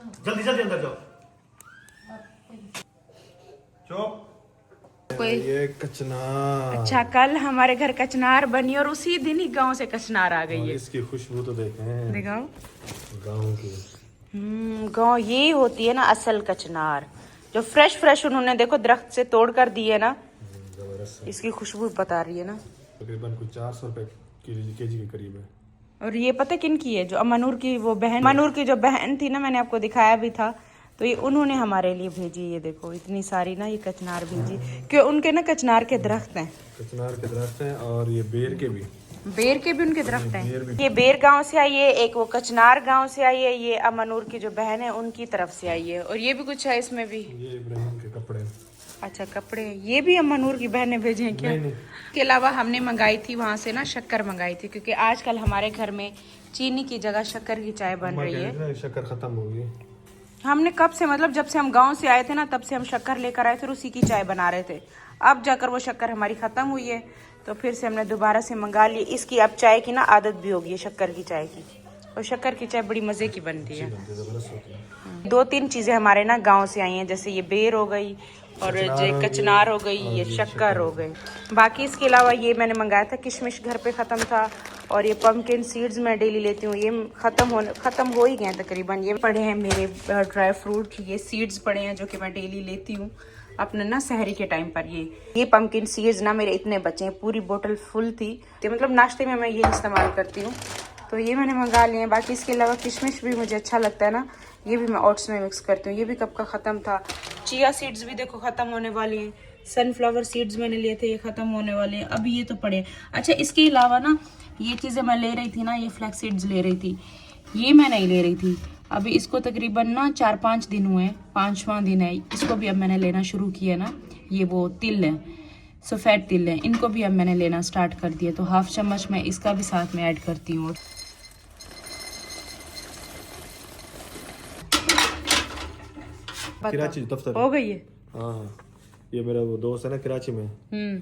जल्दी जल्दी अंदर जाओ। चुप। ये कचनार। अच्छा, कल हमारे घर कचनार बनी और उसी दिन ही गांव से कचनार आ गई है। इसकी खुशबू तो देखें। दिखाओ। गाँव की। गांव ये होती है ना असल कचनार, जो फ्रेश फ्रेश उन्होंने देखो दरख्त से तोड़ कर दी है ना। जबरदस्त। इसकी खुशबू बता रही है ना। तकरीबन कुछ 400 रुपए केजी के करीब है। और ये पता किन की है? जो अमनूर की वो बहन, मनूर की जो बहन थी ना, मैंने आपको दिखाया भी था, तो ये उन्होंने हमारे लिए भेजी। ये देखो इतनी सारी ना ये कचनार भेजी, क्यों उनके ना कचनार के दरख्त हैं। कचनार के दरख्त हैं और ये बेर के भी उनके दरख्त हैं। ये बेर गांव से आई है, एक वो कचनार गांव से आई है, ये अमनूर की जो बहन है उनकी तरफ से आई है। और ये भी कुछ है इसमें भी। ये इब्राहिम के कपड़े। अच्छा, कपड़े ये भी अमनूर की बहन ने भेजे हैं क्या? नहीं। इसके अलावा हमने मंगाई थी वहाँ से ना शक्कर मंगाई थी, क्योंकि आजकल हमारे घर में चीनी की जगह शक्कर की चाय बन रही है। शक्कर खत्म हो गई। हमने कब से, मतलब जब से हम गांव से आए थे ना, तब से हम शक्कर लेकर आए थे और उसी की चाय बना रहे थे। अब जाकर वो शक्कर हमारी खत्म हुई है, तो फिर से हमने दोबारा से मंगा ली। इसकी अब चाय की ना आदत भी होगी है, शक्कर की चाय की। और शक्कर की चाय बड़ी मजे की बनती है। 2-3 चीजें हमारे ना गांव से आई हैं, जैसे ये बेर हो गई और जो कचनार हो गई, ये शक्कर हो गई। बाकी इसके अलावा ये मैंने मंगाया था, किशमिश घर पे ख़त्म था, और ये पम्पकिन सीड्स मैं डेली लेती हूँ, ये ख़त्म हो ही गए हैं तकरीबन। ये पड़े हैं मेरे ड्राई फ्रूट, ये सीड्स पड़े हैं जो कि मैं डेली लेती हूँ अपने ना सहरी के टाइम पर। ये पम्पकिन सीड्स ना मेरे इतने बचे हैं, पूरी बोतल फुल थी, तो मतलब नाश्ते में मैं ये इस्तेमाल करती हूँ, तो ये मैंने मंगा लिए हैं। बाकी इसके अलावा किशमिश भी मुझे अच्छा लगता है ना, ये भी मैं ओट्स में मिक्स करती हूँ, ये भी कब का ख़त्म था। चिया सीड्स भी देखो ख़त्म होने वाली हैं। सनफ्लावर सीड्स मैंने लिए थे, ये ख़त्म होने वाले हैं, अभी ये तो पड़े हैं। अच्छा, इसके अलावा ना ये चीज़ें मैं ले रही थी ना, ये फ्लैक्स सीड्स ले रही थी, ये मैं नहीं ले रही थी। अभी इसको तकरीबन ना 4-5 दिन हुए हैं, 5वां दिन है, इसको भी अब मैंने लेना शुरू किया ना। ये वो तिल है, सफ़ेद तिल है, इनको भी अब मैंने लेना स्टार्ट कर दिया, तो 1/2 चम्मच मैं इसका भी साथ में ऐड करती हूँ। कराची दफ्तर हो गई है। हाँ, ये मेरा वो दोस्त है ना कराची में,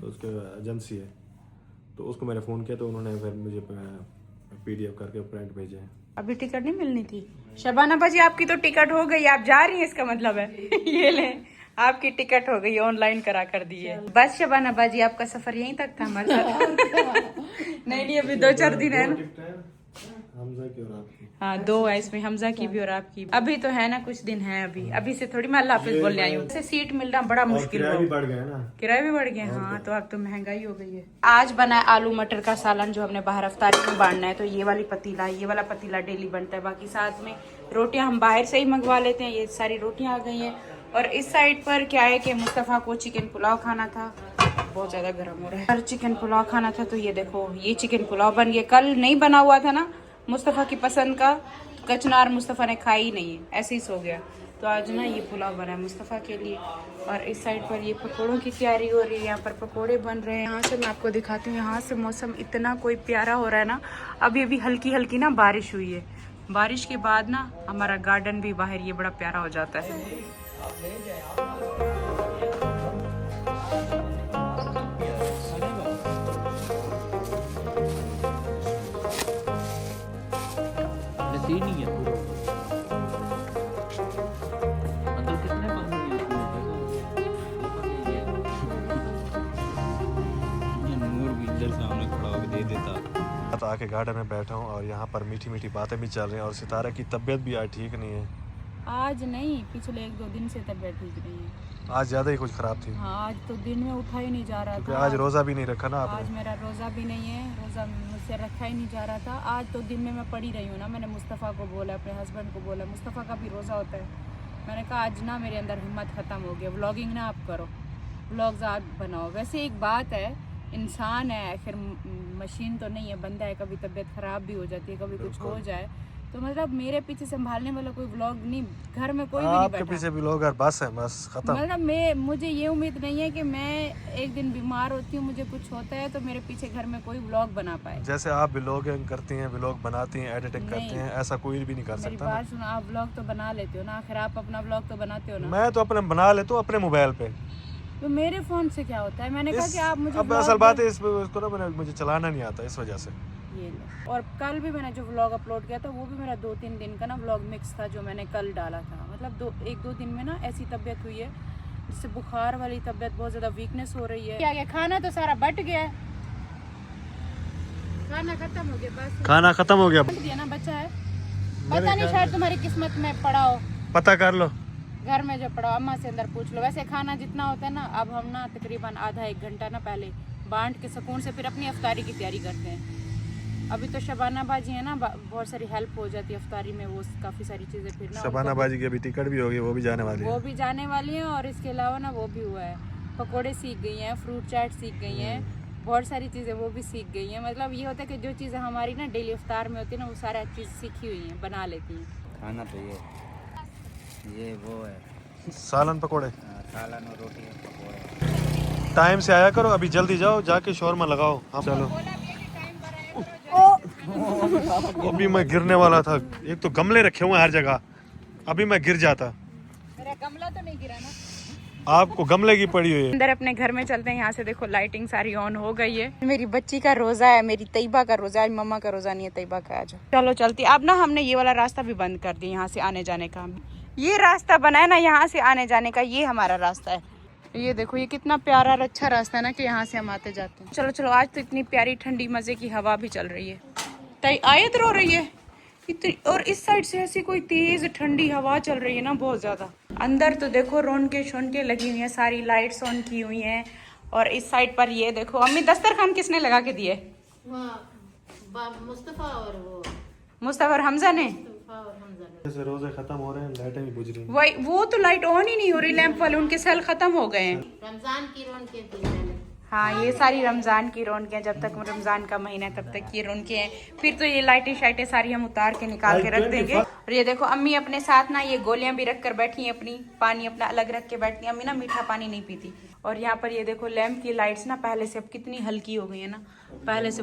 तो उसका एजेंसी है, तो उसको मैंने फ़ोन किया, तो उन्होंने फिर मुझे PDF करके प्रिंट भेजे हैं। अभी टिकट नहीं मिलनी थी? शबाना बाजी आपकी तो टिकट हो गई, आप जा रही हैं, इसका मतलब है ये लें, आपकी टिकट हो गई, ऑनलाइन करा कर दी है। बस शबाना बाजी, आपका सफर यहीं तक था हमारे साथ नहीं, अभी 2-4 दिन है ना। हमजा की और आपकी। हाँ, 2 है इसमें, हमजा की भी और आपकी। अभी तो है ना, कुछ दिन है अभी से थोड़ी मैं अल्लाह हाफिज बोलने आई हूँ। सीट मिलना बड़ा मुश्किल है, किराया भी बढ़ गया ना। किराए भी बढ़ गए। हाँ, तो अब तो महंगाई हो गई है। आज बना है आलू मटर का सालन, जो हमने बाहर अफ्तारी में बांटना है, तो ये वाला पतीला डेली बनता है। बाकी साथ में रोटियां हम बाहर से ही मंगवा लेते हैं। ये सारी रोटियां आ गई हैं। और इस साइड पर क्या है कि मुस्तफ़ा को चिकन पुलाव खाना था, बहुत ज़्यादा गर्म हो रहा है, और चिकन पुलाव खाना था, तो ये देखो ये चिकन पुलाव बन गया। कल नहीं बना हुआ था ना मुस्तफ़ा की पसंद का, कचनार मुस्तफ़ा ने खाई ही नहीं है, ऐसे ही सो गया, तो आज ना ये पुलाव बना है मुस्तफ़ा के लिए। और इस साइड पर ये पकोड़ों की तैयारी हो रही है, यहाँ पर पकोड़े बन रहे हैं। यहाँ से मैं आपको दिखाती हूँ, यहाँ से मौसम इतना कोई प्यारा हो रहा है ना। अभी अभी हल्की हल्की ना बारिश हुई है, बारिश के बाद ना हमारा गार्डन भी बाहर ये बड़ा प्यारा हो जाता है। नहीं है पूरा, मतलब कितने नूर भी इधर सामने खड़ा होकर दे देता। तो आके गार्डन में बैठा हूँ और यहाँ पर मीठी मीठी बातें भी चल रही हैं, और सितारा की तबीयत भी आज ठीक नहीं है। आज नहीं, पिछले 1-2 दिन से तबीयत ठीक नहीं है। आज ज़्यादा ही कुछ ख़राब थी। हाँ, आज तो दिन में उठा ही नहीं जा रहा था। आज रोज़ा भी नहीं रखा ना आज आपने। मेरा रोज़ा भी नहीं है, रोज़ा मुझसे रखा ही नहीं जा रहा था। आज तो दिन में मैं पड़ी रही हूँ ना, मैंने मुस्तफ़ा को बोला, अपने हस्बैंड को बोला, मुस्तफ़ा का भी रोज़ा होता है, मैंने कहा आज ना मेरे अंदर हिम्मत ख़त्म हो गया, व्लॉगिंग ना आप करो, व्लॉग्स आप बनाओ। वैसे एक बात है, इंसान है आखिर, मशीन तो नहीं है, बंदा है, कभी तबीयत ख़राब भी हो जाती है, कभी कुछ हो जाए, तो मतलब मेरे पीछे संभालने वाला कोई व्लॉग नहीं, घर में कोई भी नहीं बैठा। आपके पीछे भी लोग, बस है, बस खत्म। मतलब मुझे ये उम्मीद नहीं है कि मैं एक दिन बीमार होती हूँ, मुझे कुछ होता है, तो मेरे पीछे घर में कोई व्लॉग बना पाए। जैसे आप व्लॉगिंग करती हैं, व्लॉग बनाती हैं, एडिटिंग करती हैं, ऐसा कोई भी नहीं कर मेरी सकता। बात सुनो, आप व्लॉग तो बना लेते हो ना, आखिर आप अपना व्लॉग तो बनाते हो ना। मैं तो अपने बना लेता हूँ अपने मोबाइल पे, तो मेरे फोन से क्या होता है? मैंने कहा कि आप मुझे अब असल बात है इसको ना मुझे चलाना नहीं आता, इस वजह से। ये ले। और कल भी मैंने जो व्लॉग अपलोड किया था वो भी मेरा 2-3 दिन का ना व्लॉग मिक्स था जो मैंने कल डाला था। मतलब 1-2 दिन में ना ऐसी तबीयत हुई है जिससे बुखार वाली तबीयत, बहुत ज़्यादा वीकनेस हो रही है। क्या गया, खाना तो सारा बट गया है, खाना खत्म हो गया, बस खाना खत्म हो गया, दिया ना बचा है। पता नहीं, शायद तुम्हारी किस्मत में पड़ा हो, पता कर लो घर में जो पड़ा, अम्मा से अंदर पूछ लो। वैसे खाना जितना होता है ना, अब हम ना तकरीबन आधा 1 घंटा ना पहले बांट के सुकून से फिर अपनी अफ्तारी की तैयारी करते हैं। अभी तो शबाना बाजी है ना, बहुत सारी हेल्प हो जाती है अफ्तारी में, वो काफ़ी सारी चीज़ें फिर ना शबाना बाजी की अभी टिकट भी होगी, वो भी जाने वाली है। वो भी जाने वाली है। और इसके अलावा ना वो भी हुआ है, पकोड़े सीख गई हैं, फ्रूट चाट सीख गई हैं, बहुत सारी चीज़ें वो भी सीख गई हैं। मतलब ये होता है कि जो चीज़ें हमारी ना डेली अफ्तार में होती है ना, वो सारा चीज़ सीखी हुई हैं, बना लेती हैं। खाना तो ये वो है सालन पकोड़े, सालन और रोटी और पकौड़े। टाइम से आया करो, अभी जल्दी जाओ, जाके शोरमा लगाओ। हाँ चलो, अभी मैं गिरने वाला था। एक तो गमले रखे हुए हैं हर जगह, अभी मैं गिर जाता। मेरा गमला तो नहीं गिरा ना, आपको गमले की पड़ी हुई है। अंदर अपने घर में चलते हैं। यहाँ से देखो लाइटिंग सारी ऑन हो गई है। मेरी बच्ची का रोजा है, मेरी तैयबा का रोजा है, मम्मा का रोजा नहीं है, तैयबा का। आज चलो चलती। अब ना हमने ये वाला रास्ता भी बंद कर दिया, यहाँ से आने जाने का। ये रास्ता बना है ना यहाँ से आने जाने का, ये हमारा रास्ता है। ये देखो, ये कितना प्यारा और अच्छा रास्ता है ना कि यहाँ से हम आते जाते हैं। चलो चलो, आज तो इतनी प्यारी ठंडी मजे की हवा भी चल रही है। आयत रो रही है इतनी, और इस साइड से ऐसी कोई तेज ठंडी हवा चल रही है ना, बहुत ज्यादा। अंदर तो देखो रौनके शोनके लगी हुई हैं, सारी लाइट्स ऑन की हुई हैं। और इस साइड पर ये देखो, अम्मी दस्तरखान किसने लगा के दिए? मुस्तफा और वो मुस्तफा और हमजा ने। जैसे रोजे खत्म हो रहे हैं, लाइटें भी बुझ रही हैं। वही, वो तो लाइट ऑन ही नहीं हो रही, लैंप वाले, उनके सेल खत्म हो गए हैं। रमजान की रौनकें थी पहले। हाँ, ये सारी रमजान की रौनकें, जब तक रमजान का महीना है तब तक ये रौनकें हैं। फिर तो ये लाइटें शाइटें सारी हम उतार के निकाल के रख देंगे। और ये देखो अम्मी अपने साथ ना ये गोलियां भी रख कर बैठी हैं, अपनी पानी अपना अलग रख के बैठती हैं। अम्मी ना मीठा पानी नहीं पीती। और यहाँ पर ये देखो लैंप की लाइट्स ना पहले से अब कितनी हल्की हो गई है ना, पहले से।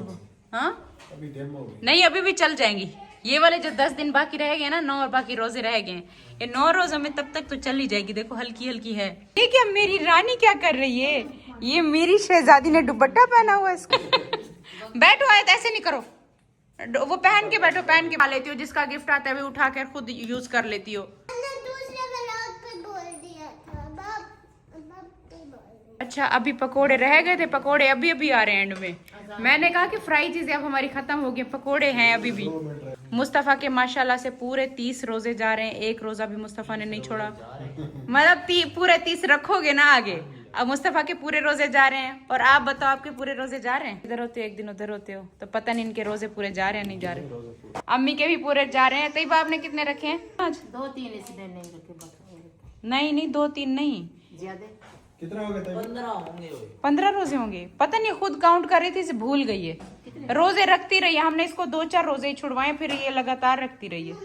हाँ नहीं, अभी भी चल जाएंगी। ये वाले जो 10 दिन बाकी रह गए ना, 9 और बाकी रोजे रह गए, ये 9 रोजों में तब तक तो चल ही जाएगी। देखो हल्की हल्की है। ये क्या मेरी रानी क्या कर रही है? ये मेरी शहजादी ने दुपट्टा पहना हुआ है इसको। बैठो, आयत ऐसे नहीं करो, वो पहन के बैठो, पहन के पा लेती हो। जिसका गिफ्ट आता है वो उठा कर खुद यूज कर लेती हो। अच्छा, अभी पकोड़े रह गए थे, पकोड़े अभी अभी आ रहे हैं एंड में। मैंने कहा कि फ्राई चीजें अब हमारी खत्म हो गई, पकोड़े हैं अभी भी। मुस्तफा के माशाल्लाह से पूरे 30 रोजे जा रहे हैं, एक रोजा भी मुस्तफा ने नहीं छोड़ा। मतलब पूरे 30 रखोगे ना आगे। अब मुस्तफा के पूरे रोजे जा रहे हैं, और आप बताओ आपके पूरे रोजे जा रहे हैं? इधर होते हो एक दिन उधर होते हो, तो पता नहीं इनके रोजे पूरे जा रहे हैं नहीं जा रहे। अम्मी के भी पूरे जा रहे हैं। तैयबा आपने कितने रखे हैं आज? 2-3 इसलिए नहीं रखे। नहीं 2-3 नहीं, ज्यादा कितना हो गया? 15 रोजे होंगे। पता नहीं, खुद काउंट कर रही थी, भूल गई है। रोजे रखती रही है, हमने इसको 2-4 रोजे ही छुड़वाए, फिर ये लगातार रखती रही है।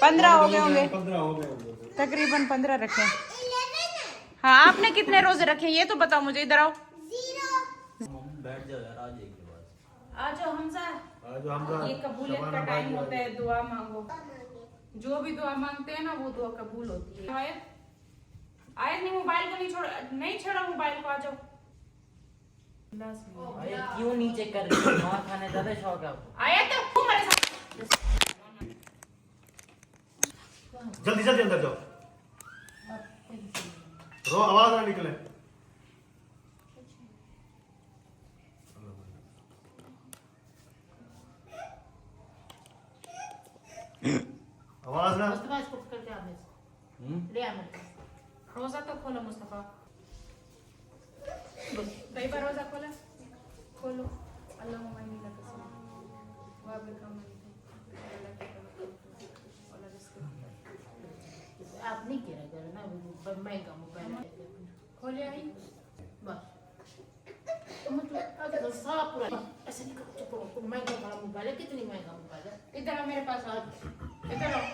15 हो गए होंगे, तकरीबन 15 रखे। हाँ, आपने कितने रोजे रखे ये तो बताओ मुझे। इधर आओ, बैठ जाओ यार, आज एक के बाद आ जाओ हमजा। ये कबूलियत का टाइम होता है, दुआ मांगो। जो भी दुआ मांगते हैं ना वो दुआ कबूल होती है। आयत नहीं, मोबाइल को नहीं छोड़ा मोबाइल को। आ जाओ। क्यों नीचे कर रही हो? मार खाने ज्यादा शौक है आपको? आयत तू मेरे साथ। जल्दी जल्दी अंदर जाओ, रो आवाज ना निकले। आवाज ना। मुस्तफा इसको पकड़ के आने से ले आ मेरे पास। रोजा तो खोलो मुस्तफा, तैयबा रोजा खोला, खोलो। अल्लाहुम्मा इन्नी लक अस्सलाम व बिका आप नहीं कह रहे ना, महंगा मोबाइल है। खोले आई बस मतलब अगर साफ पूरा ऐसे नहीं करो, चुप रहो। महंगा वाला मोबाइल है, कितनी महंगा मोबाइल है। इधर आओ मेरे पास, आओ इधर आओ।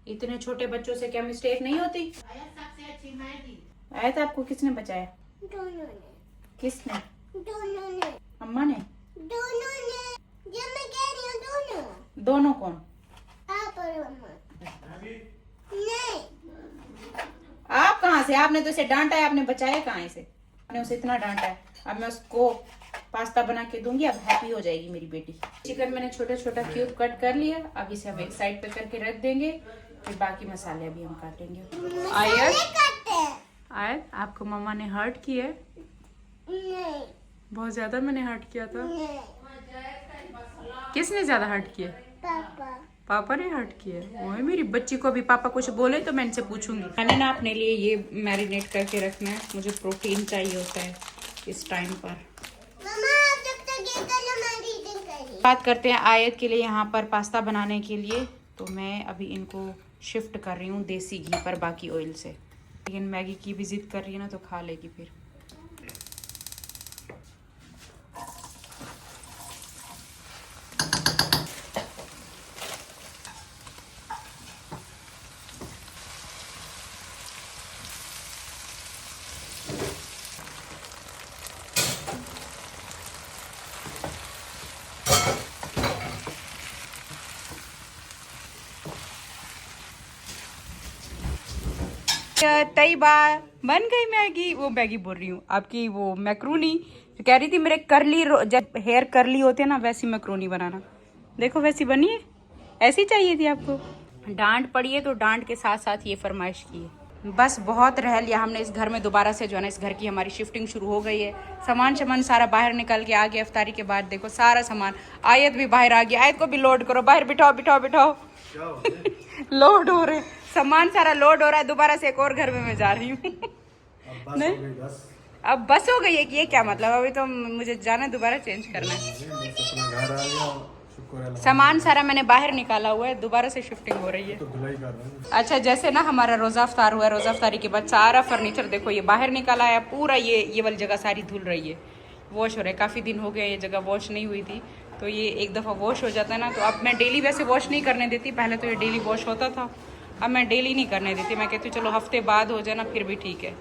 इतने छोटे बच्चों से क्या मिस्टेक नहीं होती? आया सबसे अच्छी मैगी। आया था आपको किसने बचाया? दोनों ने। किसने? दोनों ने। अम्मा ने? दोनों ने। जब मैं कह रही हूँ दोनों। दोनों कौन? आप और अम्मा। नहीं। आप कहाँ से? आपने तो इसे डांटा है, आपने बचाया कहाँ इसे? आपने उसे इतना डांटा है। अब मैं उसको पास्ता बना के दूंगी, अब हैप्पी हो जाएगी मेरी बेटी। चिकन मैंने छोटा छोटा क्यूब कट कर लिया, अब इसे हम एक साइड पे करके रख देंगे, फिर बाकी मसाले अभी हम काटेंगे। आयत आपको मम्मा ने हर्ट किया है? नहीं बहुत ज्यादा मैंने हर्ट किया था। किसने ज्यादा हर्ट किया? पापा पापा ने हर्ट किया है। ओए मेरी बच्ची को अभी पापा कुछ बोले तो मैं इनसे पूछूंगी। मैंने ना अपने लिए ये मैरिनेट करके रखना है, मुझे प्रोटीन चाहिए होता है इस टाइम पर। मम्मा आप जब तक ये कर लो मैं रीडिंग करी। बात करते हैं आयत के लिए यहाँ पर पास्ता बनाने के लिए। तो मैं अभी इनको शिफ्ट कर रही हूँ देसी घी पर बाकी ऑयल से, लेकिन मैगी की भी जिद कर रही है ना तो खा लेगी फिर। तैयबा बन गई मैगी, वो मैगी बोल रही हूँ आपकी वो मैक्रोनी। जो कह रही थी मेरे करली जब हेयर करली होते हैं ना वैसी मैक्रोनी बनाना। देखो वैसी बनी है, ऐसी चाहिए थी आपको। डांट पड़ी है तो डांट के साथ साथ ये फरमाइश की है। बस बहुत रह लिया हमने इस घर में, दोबारा से जो है ना इस घर की हमारी शिफ्टिंग शुरू हो गई है। सामान सारा बाहर निकल के आ गया। इफ्तारी के बाद देखो सारा सामान, आयत भी बाहर आ गया। आयत को भी लोड करो, बाहर बिठाओ बिठाओ बिठाओ लोड हो रहे, सामान सारा लोड हो रहा है। दोबारा से एक और घर में मैं जा रही हूँ। नहीं अब बस हो गई है कि ये क्या मतलब? अभी तो मुझे जाना है, दोबारा चेंज करना है। सामान सारा मैंने बाहर निकाला हुआ है, दोबारा से शिफ्टिंग हो रही है। अच्छा जैसे ना हमारा रोज़ा अफ्तार हुआ है, रोज़ा अफ्तारी के बाद सारा फर्नीचर देखो ये बाहर निकाला है पूरा। ये वाली जगह सारी धुल रही है, वॉश हो रहा है। काफ़ी दिन हो गए ये जगह वॉश नहीं हुई थी, तो ये एक दफ़ा वॉश हो जाता है ना। तो अब मैं डेली वैसे वॉश नहीं करने देती, पहले तो ये डेली वॉश होता था, अब मैं डेली नहीं करने देती। मैं कहती हूँ चलो हफ्ते बाद हो जाए ना फिर भी ठीक है।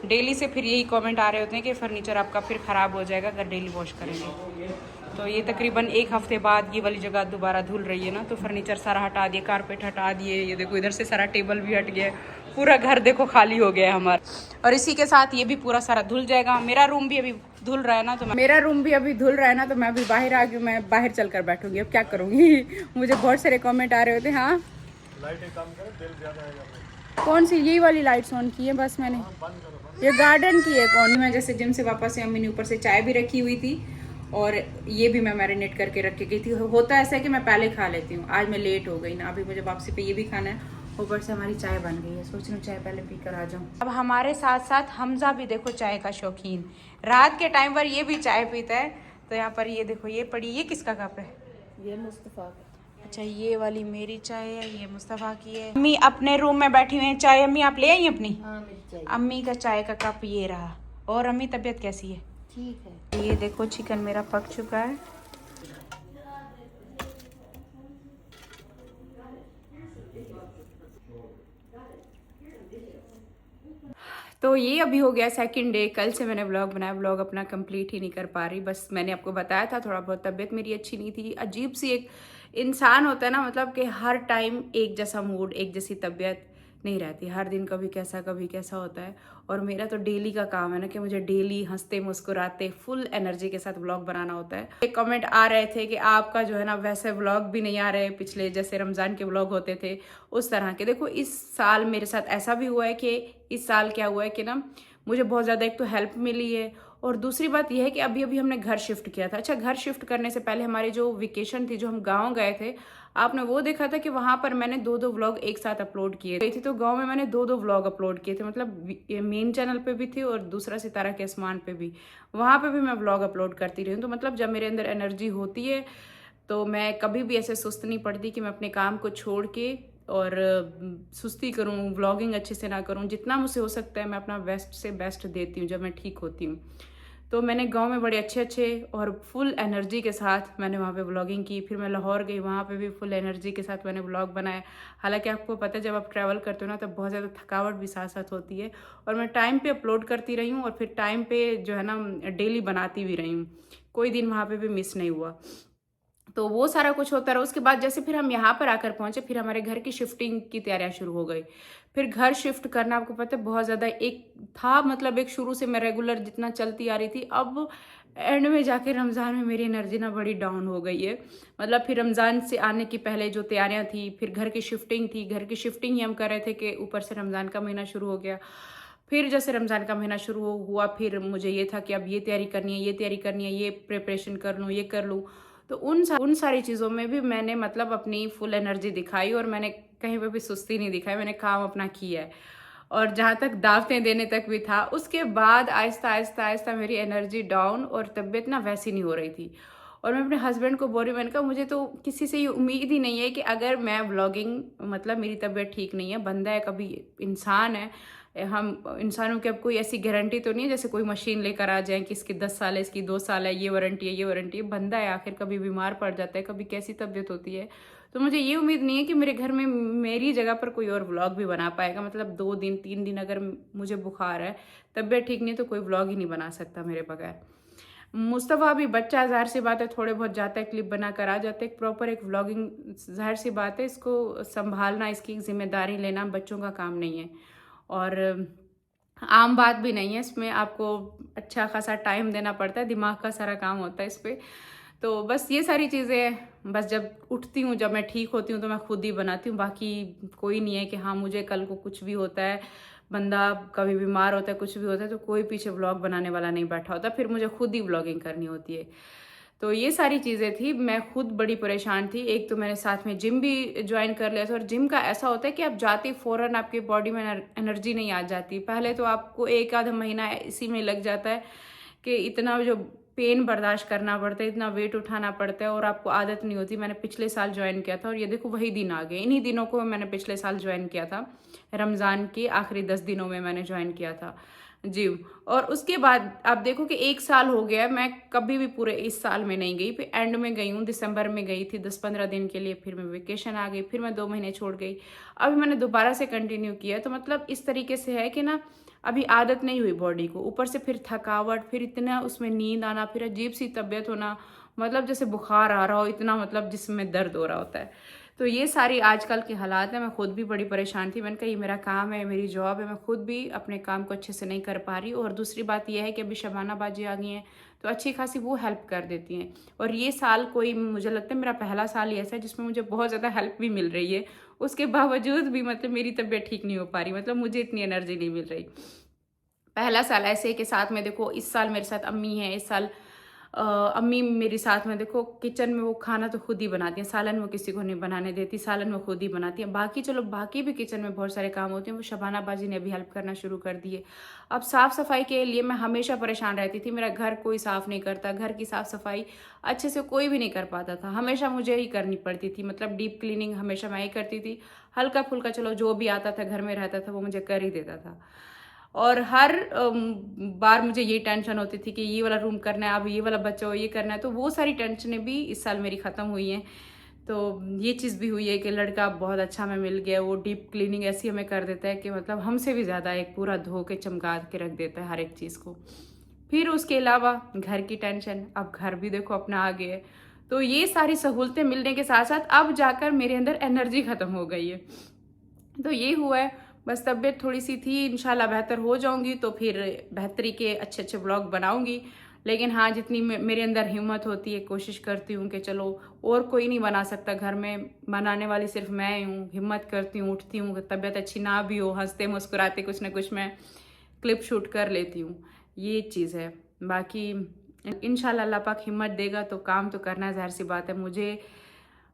डेली से फिर यही कमेंट आ रहे होते हैं कि फर्नीचर आपका फिर ख़राब हो जाएगा अगर डेली वॉश करेंगे। तो ये तकरीबन एक हफ्ते बाद ये वाली जगह दोबारा धुल रही है ना, तो फर्नीचर सारा हटा दिए, कारपेट हटा दिए। ये देखो इधर से सारा टेबल भी हट गया, पूरा घर देखो खाली हो गया है हमारा। और इसी के साथ ये भी पूरा सारा धुल जाएगा। मेरा रूम भी अभी धुल रहा है ना, तो मैं अभी बाहर आ गई, मैं बाहर चल कर बैठूंगी। अब क्या करूँगी मुझे बहुत सारे कॉमेंट आ रहे होते हैं। हाँ कौन सी? यही वाली लाइट्स ऑन की है बस मैंने, ये गार्डन की है कौन। मैं जैसे जिम से वापस से अम्मी ने ऊपर से चाय भी रखी हुई थी और ये भी मैं मैरिनेट करके रख के गई थी। होता ऐसा है कि मैं पहले खा लेती हूँ, आज मैं लेट हो गई ना, अभी मुझे वापसी पे ये भी खाना है। ऊपर से हमारी चाय बन गई है, सोच रही हूँ चाय पहले पी कर आ जाऊँ। अब हमारे साथ साथ हमजा भी देखो चाय का शौकीन, रात के टाइम पर ये भी चाय पीता है। तो यहाँ पर ये देखो ये पड़ी, ये किसका कप है? ये मुस्तफा अच्छा ये वाली मेरी चाय है, ये मुस्तफ़ा की है। अम्मी अपने रूम में बैठी हुई हैं, चाय अम्मी आप ले आई अपनी? हाँ मेरी चाय अम्मी का चाय का कप ये रहा। और अम्मी तबीयत कैसी है? ठीक है। ये देखो चिकन मेरा पक चुका है। तो ये अभी हो गया सेकंड डे। कल से मैंने व्लॉग बनाया, व्लॉग अपना कंप्लीट ही नहीं कर पा रही। बस मैंने आपको बताया था थोड़ा बहुत तबीयत मेरी अच्छी नहीं थी। अजीब सी एक इंसान होता है ना, मतलब कि हर टाइम एक जैसा मूड, एक जैसी तबीयत नहीं रहती। हर दिन कभी कैसा होता है। और मेरा तो डेली का काम है ना कि मुझे डेली हंसते मुस्कुराते फुल एनर्जी के साथ व्लॉग बनाना होता है। एक कमेंट आ रहे थे कि आपका जो है ना वैसे व्लॉग भी नहीं आ रहे पिछले जैसे रमज़ान के व्लॉग होते थे उस तरह के। देखो इस साल मेरे साथ ऐसा भी हुआ है कि इस साल क्या हुआ है कि ना मुझे बहुत ज़्यादा एक तो हेल्प मिली है, और दूसरी बात यह है कि अभी अभी हमने घर शिफ्ट किया था। अच्छा घर शिफ्ट करने से पहले हमारी जो वेकेशन थी, जो हम गाँव गए थे, आपने वो देखा था कि वहाँ पर मैंने 2-2 व्लॉग एक साथ अपलोड किए थे। तो गांव में मैंने 2-2 व्लॉग अपलोड किए थे, मतलब मेन चैनल पे भी थे और दूसरा सितारा के आसमान पे भी, वहाँ पे भी मैं व्लॉग अपलोड करती रही हूँ। तो मतलब जब मेरे अंदर एनर्जी होती है तो मैं कभी भी ऐसे सुस्त नहीं पड़ती कि मैं अपने काम को छोड़ के और सुस्ती करूँ, व्लॉगिंग अच्छे से ना करूँ। जितना मुझसे हो सकता है मैं अपना बेस्ट से बेस्ट देती हूँ जब मैं ठीक होती हूँ। तो मैंने गांव में बड़े अच्छे और फुल एनर्जी के साथ मैंने वहाँ पे व्लॉगिंग की। फिर मैं लाहौर गई, वहाँ पे भी फुल एनर्जी के साथ मैंने व्लॉग बनाया। हालांकि आपको पता है जब आप ट्रैवल करते हो ना तब बहुत ज़्यादा थकावट भी साथ साथ होती है, और मैं टाइम पे अपलोड करती रही हूँ और फिर टाइम पे जो है ना डेली बनाती भी रही हूँ, कोई दिन वहाँ पे भी मिस नहीं हुआ। तो वो सारा कुछ होता रहा। उसके बाद जैसे फिर हम यहाँ पर आकर पहुंचे, फिर हमारे घर की शिफ्टिंग की तैयारियां शुरू हो गई। फिर घर शिफ्ट करना आपको पता है बहुत ज़्यादा एक था, मतलब एक शुरू से मैं रेगुलर जितना चलती आ रही थी, अब एंड में जाके रमज़ान में मेरी एनर्जी ना बड़ी डाउन हो गई है। मतलब फिर रमज़ान से आने की पहले जो तैयारियां थी, फिर घर की शिफ्टिंग थी, घर की शिफ्टिंग ही हम कर रहे थे कि ऊपर से रमज़ान का महीना शुरू हो गया। फिर जैसे रमज़ान का महीना शुरू हुआ, फिर मुझे ये था कि अब ये तैयारी करनी है, ये तैयारी करनी है, ये प्रिपरेशन कर लूँ, ये कर लूँ। तो उन सारी चीज़ों में भी मैंने मतलब अपनी फुल एनर्जी दिखाई और मैंने कहीं पे भी सुस्ती नहीं दिखाई, मैंने काम अपना किया है। और जहाँ तक दावतें देने तक भी था, उसके बाद आहिस्ता आहिस्ता आहिस्ता मेरी एनर्जी डाउन और तबीयत ना वैसी नहीं हो रही थी। और मैं अपने हस्बैंड को बोल रही हूँ, मैंने कहा मुझे तो किसी से ये उम्मीद ही नहीं है कि अगर मैं व्लॉगिंग, मतलब मेरी तबीयत ठीक नहीं है, बंदा है, कभी इंसान है, हम इंसानों की अब कोई ऐसी गारंटी तो नहीं है जैसे कोई मशीन लेकर आ जाए कि इसकी 10 साल है, इसकी 2 साल है, ये वारंटी है, ये वारंटी है। बंदा है आखिर, कभी बीमार पड़ जाता है, कभी कैसी तबीयत होती है। तो मुझे ये उम्मीद नहीं है कि मेरे घर में मेरी जगह पर कोई और व्लॉग भी बना पाएगा। मतलब 2 दिन 3 दिन अगर मुझे बुखार है, तबीयत ठीक नहीं, तो कोई व्लॉग ही नहीं बना सकता मेरे बगैर। मुस्तफ़ा भी बच्चा, ज़ाहिर सी बात है, थोड़े बहुत जाता है, क्लिप बना कर आ जाता है। एक प्रॉपर एक व्लॉगिंग, ज़ाहिर सी बात है, इसको संभालना, इसकी जिम्मेदारी लेना बच्चों का काम नहीं है और आम बात भी नहीं है। इसमें आपको अच्छा खासा टाइम देना पड़ता है, दिमाग का सारा काम होता है इस पर। तो बस ये सारी चीज़ें, बस जब उठती हूँ, जब मैं ठीक होती हूँ तो मैं खुद ही बनाती हूँ। बाकी कोई नहीं है कि हाँ मुझे कल को कुछ भी होता है, बंदा कभी बीमार होता है, कुछ भी होता है, तो कोई पीछे व्लॉग बनाने वाला नहीं बैठा होता, फिर मुझे खुद ही व्लॉगिंग करनी होती है। तो ये सारी चीज़ें थी, मैं खुद बड़ी परेशान थी। एक तो मैंने साथ में जिम भी ज्वाइन कर लिया था, और जिम का ऐसा होता है कि आप जाते फ़ौरन आपके बॉडी में एनर्जी नहीं आ जाती। पहले तो आपको 1 आधा महीना इसी में लग जाता है कि इतना जो पेन बर्दाश्त करना पड़ता है, इतना वेट उठाना पड़ता है, और आपको आदत नहीं होती। मैंने पिछले साल ज्वाइन किया था और ये देखो वही दिन आ गए। इन्हीं दिनों को मैंने पिछले साल ज्वाइन किया था, रमज़ान के आखिरी 10 दिनों में मैंने ज्वाइन किया था जिम। और उसके बाद आप देखो कि 1 साल हो गया, मैं कभी भी पूरे इस साल में नहीं गई। फिर एंड में गई हूँ, दिसंबर में गई थी 10-15 दिन के लिए, फिर मैं वेकेशन आ गई, फिर मैं 2 महीने छोड़ गई, अभी मैंने दोबारा से कंटिन्यू किया। तो मतलब इस तरीके से है कि ना, अभी आदत नहीं हुई बॉडी को, ऊपर से फिर थकावट, फिर इतना उसमें नींद आना, फिर अजीब सी तबीयत होना, मतलब जैसे बुखार आ रहा हो, इतना मतलब जिसमें दर्द हो रहा होता है। तो ये सारी आजकल के हालात हैं। मैं खुद भी बड़ी परेशान थी, मैंने कहा ये मेरा काम है, मेरी जॉब है, मैं खुद भी अपने काम को अच्छे से नहीं कर पा रही। और दूसरी बात यह है कि अभी शबाना बाजी आ गई हैं, तो अच्छी खासी वो हेल्प कर देती हैं। और ये साल कोई, मुझे लगता है मेरा पहला साल ही ऐसा है जिसमें मुझे बहुत ज़्यादा हेल्प भी मिल रही है। उसके बावजूद भी मतलब मेरी तबीयत ठीक नहीं हो पा रही, मतलब मुझे इतनी एनर्जी नहीं मिल रही। पहला साल ऐसे के साथ में देखो, इस साल मेरे साथ अम्मी है, इस साल अम्मी मेरी साथ में देखो किचन में वो खाना तो खुद ही बनाती हैं, सालन वो किसी को नहीं बनाने देती, सालन वो खुद ही बनाती हैं। बाकी चलो बाकी भी किचन में बहुत सारे काम होते हैं, वो शबाना बाजी ने भी हेल्प करना शुरू कर दिए। अब साफ़ सफाई के लिए मैं हमेशा परेशान रहती थी, मेरा घर कोई साफ़ नहीं करता, घर की साफ़ सफाई अच्छे से कोई भी नहीं कर पाता था, हमेशा मुझे ही करनी पड़ती थी। मतलब डीप क्लीनिंग हमेशा मैं ही करती थी, हल्का फुल्का चलो जो भी आता था घर में रहता था वो मुझे कर ही देता था। और हर बार मुझे ये टेंशन होती थी कि ये वाला रूम करना है, अब ये वाला बच्चा हो, ये करना है। तो वो सारी टेंशनें भी इस साल मेरी ख़त्म हुई हैं। तो ये चीज़ भी हुई है कि लड़का बहुत अच्छा हमें मिल गया, वो डीप क्लीनिंग ऐसी हमें कर देता है कि मतलब हमसे भी ज़्यादा एक पूरा धो के चमका के रख देता है हर एक चीज़ को। फिर उसके अलावा घर की टेंशन, अब घर भी देखो अपना आ गया है। तो ये सारी सहूलतें मिलने के साथ साथ अब जाकर मेरे अंदर एनर्जी ख़त्म हो गई है। तो ये हुआ है, बस तबीयत थोड़ी सी थी, इंशाल्लाह बेहतर हो जाऊंगी तो फिर बेहतरी के अच्छे अच्छे ब्लॉग बनाऊंगी। लेकिन हाँ, जितनी मेरे अंदर हिम्मत होती है कोशिश करती हूँ कि चलो और कोई नहीं बना सकता घर में, बनाने वाली सिर्फ मैं हूँ। हिम्मत करती हूँ, उठती हूँ, तबीयत अच्छी ना भी हो, हंसते मुस्कुराते कुछ ना कुछ मैं क्लिप शूट कर लेती हूँ, ये चीज़ है। बाकी इंशाल्लाह अल्लाह पाक हिम्मत देगा तो काम तो करना ज़ाहिर सी बात है, मुझे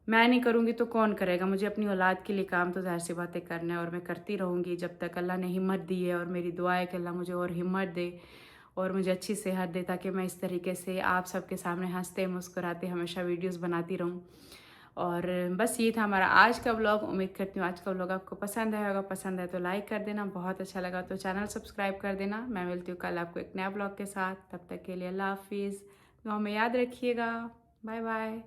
मैं नहीं करूँगी तो कौन करेगा। मुझे अपनी औलाद के लिए काम तो ज़ाहिर सी बातें करना है और मैं करती रहूँगी जब तक अल्लाह ने हिम्मत दी है। और मेरी दुआ है कि अल्लाह मुझे और हिम्मत दे और मुझे अच्छी सेहत दे, ताकि मैं इस तरीके से आप सबके सामने हंसते मुस्कुराते हमेशा वीडियोस बनाती रहूँ। और बस ये था हमारा आज का व्लॉग। उम्मीद करती हूँ आज का व्लॉग आपको पसंद आया होगा। पसंद है तो लाइक कर देना, बहुत अच्छा लगा तो चैनल सब्सक्राइब कर देना। मैं मिलती हूँ कल आपको एक नया व्लॉग के साथ, तब तक के लिए अल्लाह हाफिज़। दुआ में याद रखिएगा, बाय बाय।